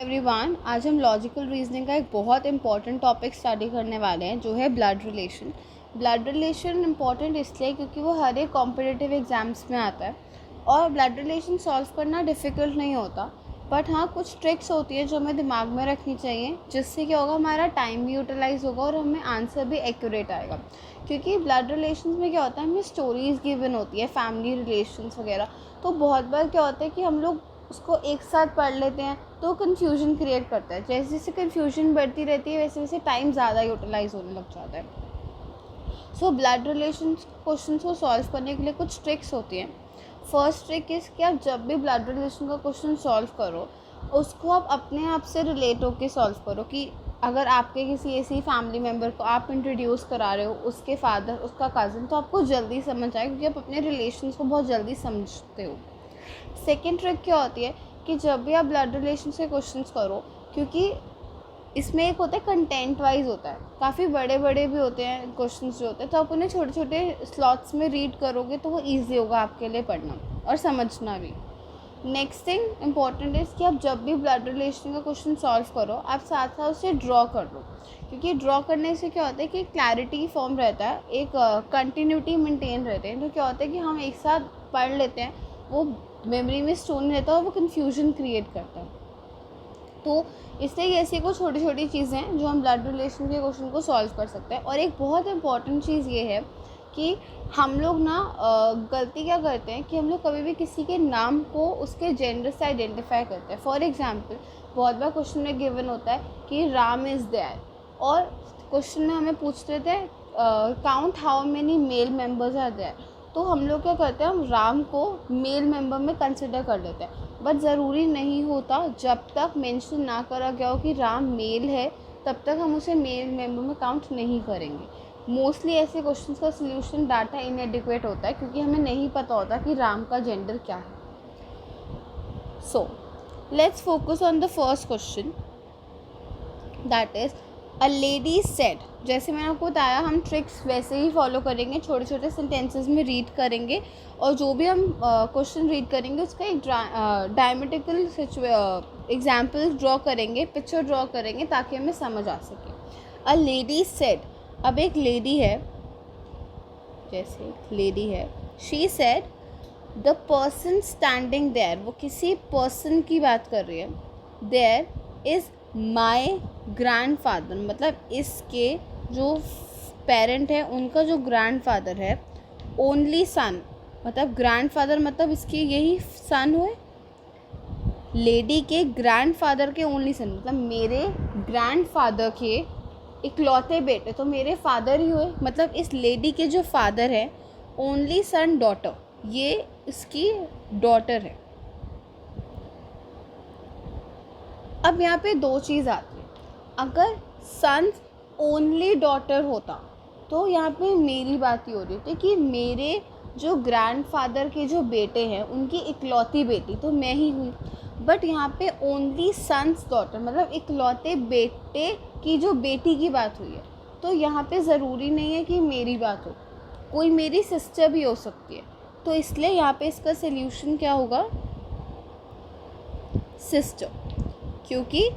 Everyone, आज हम logical reasoning का एक बहुत इंपॉर्टेंट टॉपिक स्टडी करने वाले हैं जो है blood relation. Blood relation important इसलिए क्योंकि वो हर एक कॉम्पिटिटिव एग्जाम्स में आता है और ब्लड रिलेशन सॉल्व करना डिफ़िकल्ट नहीं होता। बट हाँ, कुछ ट्रिक्स होती है जो हमें दिमाग में रखनी चाहिए, जिससे क्या होगा, हमारा टाइम भी यूटिलाइज होगा और हमें आंसर भी एक्यूरेट आएगा। क्योंकि ब्लड रिलेशन में क्या होता है, हमें स्टोरीज़ गिवन होती है, फैमिली रिलेशंस वगैरह। तो बहुत बार क्या होता है कि हम लोग उसको एक साथ पढ़ लेते हैं तो कन्फ्यूजन क्रिएट करता है। जैसे जैसे कन्फ्यूजन बढ़ती रहती है वैसे वैसे टाइम ज़्यादा यूटिलाइज होने लग जाता है। सो ब्लड रिलेशन क्वेश्चन को सॉल्व करने के लिए कुछ ट्रिक्स होती हैं। फर्स्ट ट्रिक इज़ कि आप जब भी ब्लड रिलेशन का क्वेश्चन सॉल्व करो, उसको आप अपने आप से रिलेट होकर सॉल्व करो। कि अगर आपके किसी ऐसी फैमिली मेम्बर को आप इंट्रोड्यूस करा रहे हो, उसके फादर, उसका कज़न, तो आपको जल्दी समझ आए क्योंकि आप अपने रिलेशंस को बहुत जल्दी समझते हो। सेकेंड ट्रिक क्या होती है कि जब भी आप ब्लड रिलेशन से क्वेश्चंस करो, क्योंकि इसमें एक होता है कंटेंट वाइज होता है, काफ़ी बड़े बड़े भी होते हैं क्वेश्चंस जो होते हैं, तो आप उन्हें छोटे छोटे स्लॉट्स में रीड करोगे तो वो ईजी होगा आपके लिए पढ़ना और समझना भी। नेक्स्ट थिंग इम्पॉर्टेंट इज़ कि आप जब भी ब्लड रिलेशन का क्वेश्चन सॉल्व करो, आप साथ साथ उसे ड्रॉ कर लो। क्योंकि ड्रॉ करने से क्या होता है कि क्लैरिटी फॉर्म रहता है, एक कंटिन्यूटी मेंटेन रहते हैं। तो क्या होता है कि हम एक साथ पढ़ लेते हैं, वो मेमोरी में स्टोर नहीं रहता और वो कन्फ्यूजन क्रिएट करता है। तो इसलिए ऐसी कुछ छोटी छोटी चीज़ें हैं जो हम ब्लड रिलेशन के क्वेश्चन को सॉल्व कर सकते हैं। और एक बहुत इंपॉर्टेंट चीज़ ये है कि हम लोग ना गलती क्या करते हैं कि हम लोग कभी भी किसी के नाम को उसके जेंडर से आइडेंटिफाई करते हैं। फॉर एग्जांपल, बहुत बार क्वेश्चन में गिवन होता है कि राम इज़ देयर, और क्वेश्चन में हमें पूछते थे count how many male members are there. तो हम लोग क्या करते हैं, हम राम को मेल मेंबर में कंसिडर कर लेते हैं। बट ज़रूरी नहीं होता, जब तक मेंशन ना करा गया हो कि राम मेल है तब तक हम उसे मेल मेंबर में काउंट नहीं करेंगे। मोस्टली ऐसे क्वेश्चंस का सल्यूशन डाटा इनएडिक्वेट होता है क्योंकि हमें नहीं पता होता कि राम का जेंडर क्या है। So let's focus on the first question, that is a lady said. जैसे मैंने आपको बताया, हम ट्रिक्स वैसे ही फॉलो करेंगे, छोटे छोटे सेंटेंसेस में रीड करेंगे और जो भी हम क्वेश्चन रीड करेंगे उसका एक डायमेट्रिकल एग्जाम्पल ड्रॉ करेंगे, पिक्चर ड्रॉ करेंगे ताकि हमें समझ आ सके। अ लेडी सेड, अब एक लेडी है, जैसे लेडी है, she said the person standing there, वो किसी पर्सन की बात कर रही है। देयर इज़ माई ग्रैंडफादर, मतलब इसके जो पेरेंट है उनका जो ग्रैंडफादर है, ओनली सन, मतलब ग्रैंडफादर मतलब इसके यही सन हुए। लेडी के ग्रैंडफादर के ओनली सन मतलब मेरे ग्रैंडफादर के इकलौते बेटे, तो मेरे फादर ही हुए। मतलब इस लेडी के जो फादर है, ओनली सन डॉटर, ये इसकी डॉटर है। अब यहाँ पे दो चीज़ आती है। अगर सन ओनली डॉटर होता तो यहाँ पे मेरी बात ही हो रही थी कि मेरे जो ग्रैंडफादर के जो बेटे हैं उनकी इकलौती बेटी तो मैं ही हुई। बट यहाँ पे ओनली सन्स डॉटर मतलब इकलौते बेटे की जो बेटी की बात हुई है, तो यहाँ पे ज़रूरी नहीं है कि मेरी बात हो, कोई मेरी सिस्टर भी हो सकती है। तो इसलिए यहाँ पे इसका सल्यूशन क्या होगा, सिस्टर, क्योंकि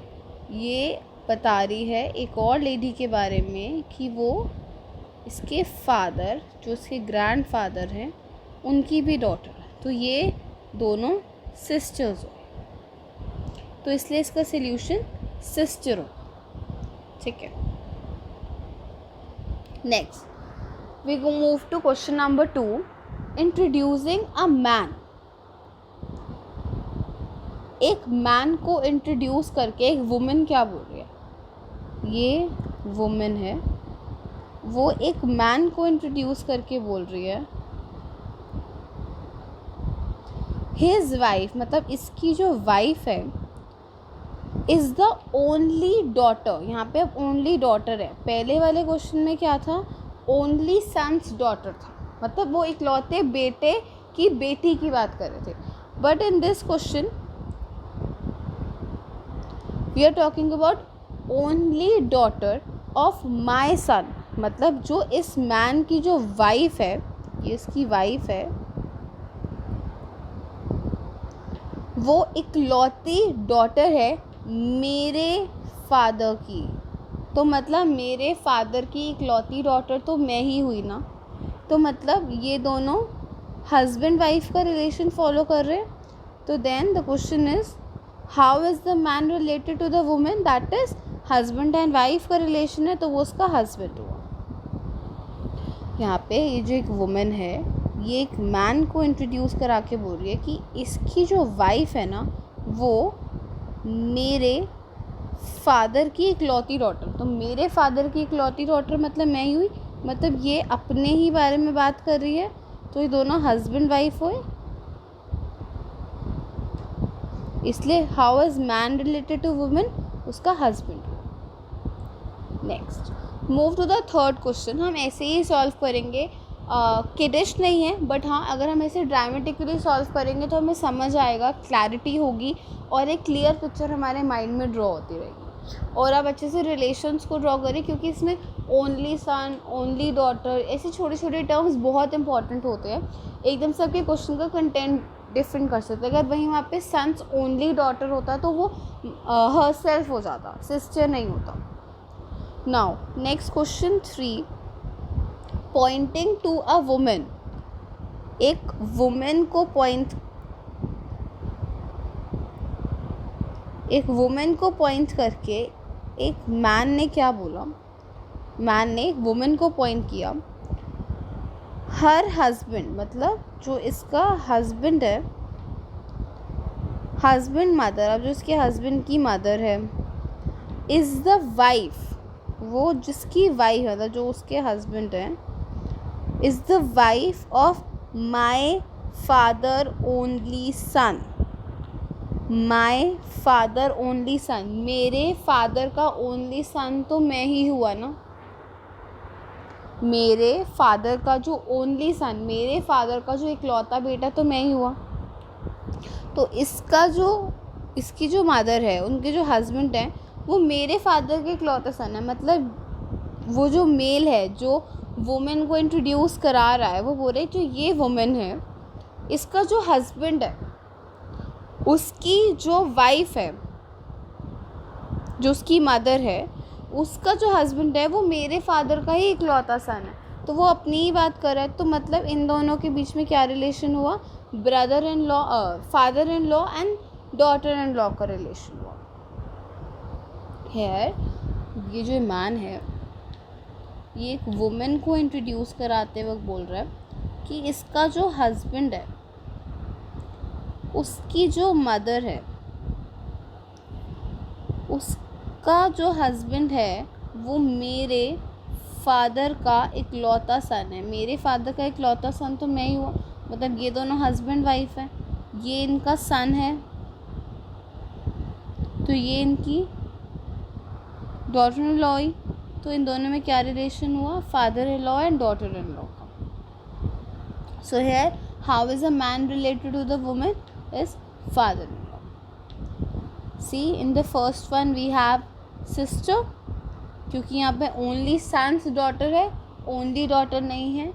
ये बता रही है एक और लेडी के बारे में कि वो इसके फादर, जो इसके ग्रैंडफादर हैं, उनकी भी डॉटर है, तो ये दोनों सिस्टर्स हो, तो इसलिए इसका सल्यूशन सिस्टर हो। ठीक है, next we go move to question number 2, introducing a man. एक मैन को इंट्रोड्यूस करके एक वुमेन क्या बोल रही है, ये वुमेन है, वो एक मैन को इंट्रोड्यूस करके बोल रही है हिज वाइफ, मतलब इसकी जो वाइफ है, इज़ द ओनली डॉटर। यहाँ पे अब ओनली डॉटर है, पहले वाले क्वेश्चन में क्या था, ओनली सन्स डॉटर था, मतलब वो इकलौते बेटे की बेटी की बात कर रहे थे। But in this question we are talking about only daughter of my son, मतलब जो इस मैन की जो वाइफ है, ये इसकी वाइफ है, वो इकलौती डॉटर है मेरे फादर की, तो मतलब मेरे फादर की इकलौती डॉटर तो मैं ही हुई ना, तो मतलब ये दोनों हस्बैंड वाइफ का रिलेशन फॉलो कर रहे हैं. तो then the question is how is the man related to the woman, that is husband and wife का रिलेशन है, तो वो उसका हस्बैंड हुआ. यहाँ पे ये जो एक वुमेन है ये एक मैन को इंट्रोड्यूस करा के बोल रही है कि इसकी जो वाइफ है ना वो मेरे फादर की इकलौती डॉटर, तो मेरे फादर की इकलौती डॉटर मतलब मैं ही हुई, मतलब ये अपने ही बारे में बात कर रही है, तो ये दोनों हस्बैंड वाइफ हुए. इसलिए how is man related to women, उसका husband. Next move to the third question. हम ऐसे ही सॉल्व करेंगे, किडिश नहीं है बट हाँ अगर हम ऐसे ड्रामेटिकली सॉल्व करेंगे तो हमें समझ आएगा, क्लैरिटी होगी और एक क्लियर पिक्चर हमारे माइंड में ड्रॉ होती रहेगी. और आप अच्छे से रिलेशंस को ड्रॉ करें क्योंकि इसमें ओनली सन, ओनली डॉटर, ऐसे छोटे छोटे टर्म्स बहुत इंपॉर्टेंट होते हैं. एकदम से आपके क्वेश्चन का कंटेंट डिफरेंट कर सकते हैं. अगर वहीं वहाँ पे सन्स ओनली डॉटर होता तो वो हर सेल्फ हो जाता, सिस्टर नहीं होता. Now next question 3, pointing to a woman. एक वुमेन को पॉइंट करके एक मैन ने क्या बोला, मैन ने एक वुमेन को पॉइंट किया. हर हस्बैंड मतलब जो इसका हस्बैंड है, हस्बैंड मदर, अब जो इसके हस्बैंड की मदर है, इज़ द वाइफ, वो जिसकी वाइफ है मतलब जो उसके हस्बैंड है, is the wife of my father only son. My father only son, मेरे फादर का ओनली सन तो मैं ही हुआ ना. मेरे फादर का जो ओनली सन, मेरे फादर का जो इकलौता बेटा तो मैं ही हुआ. तो इसकी जो मदर है, उनके जो हस्बैंड हैं वो मेरे फादर के इकलौता सन है. मतलब वो जो मेल है जो वुमेन को इंट्रोड्यूस करा रहा है वो बोल रहे जो ये वुमेन है इसका जो हस्बैंड है, उसकी जो वाइफ है, जो उसकी मदर है, उसका जो हस्बैंड है वो मेरे फादर का ही इकलौता सन है. तो वो अपनी ही बात कर रहा है. तो मतलब इन दोनों के बीच में क्या रिलेशन हुआ, brother in law, father in law and daughter in law का रिलेशन हुआ. हेयर ये जो मैन है ये एक वुमेन को इंट्रोड्यूस कराते वक्त बोल रहा है कि इसका जो हस्बैंड है, उसकी जो मदर है, उसका जो हस्बैंड है वो मेरे फादर का इकलौता सन है. मेरे फादर का इकलौता सन तो मैं ही हुआ, मतलब ये दोनों हस्बैंड वाइफ हैं, ये इनका सन है तो ये इनकी डॉटर इन लॉ ही. तो इन दोनों में क्या रिलेशन हुआ, father in law and daughter in law का. So here how is a man related to the women, is father in law. See in the first one we have sister, क्योंकि यहाँ पे only sons daughter है, only daughter नहीं है.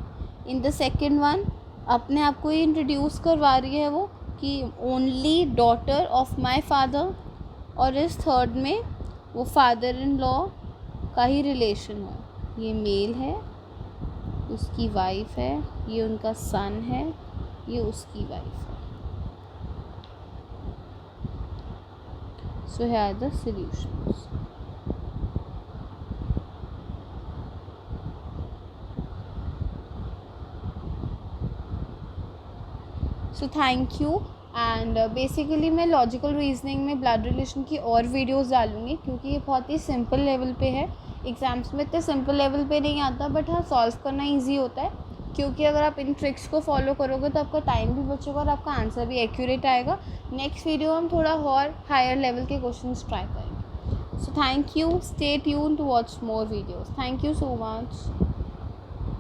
In the second one अपने आप को ही introduce करवा रही है वो कि only daughter of my father. और इस थर्ड में वो फादर इन लॉ का ही रिलेशन है. ये मेल है, उसकी वाइफ है, ये उनका सन है, ये उसकी वाइफ है. So here are the solutions. So thank you. And basically मैं लॉजिकल रीजनिंग में ब्लड रिलेशन की और वीडियोस डालूँगी क्योंकि ये बहुत ही सिंपल लेवल पे है. एग्ज़ाम्स में इतने सिंपल लेवल पे नहीं आता बट हाँ सॉल्व करना इजी होता है क्योंकि अगर आप इन ट्रिक्स को फॉलो करोगे तो आपका टाइम भी बचेगा और आपका आंसर भी एक्यूरेट आएगा. नेक्स्ट वीडियो हम थोड़ा और हायर लेवल के क्वेश्चंस ट्राई करेंगे. So thank you, stay tuned to watch more videos. Thank you so much.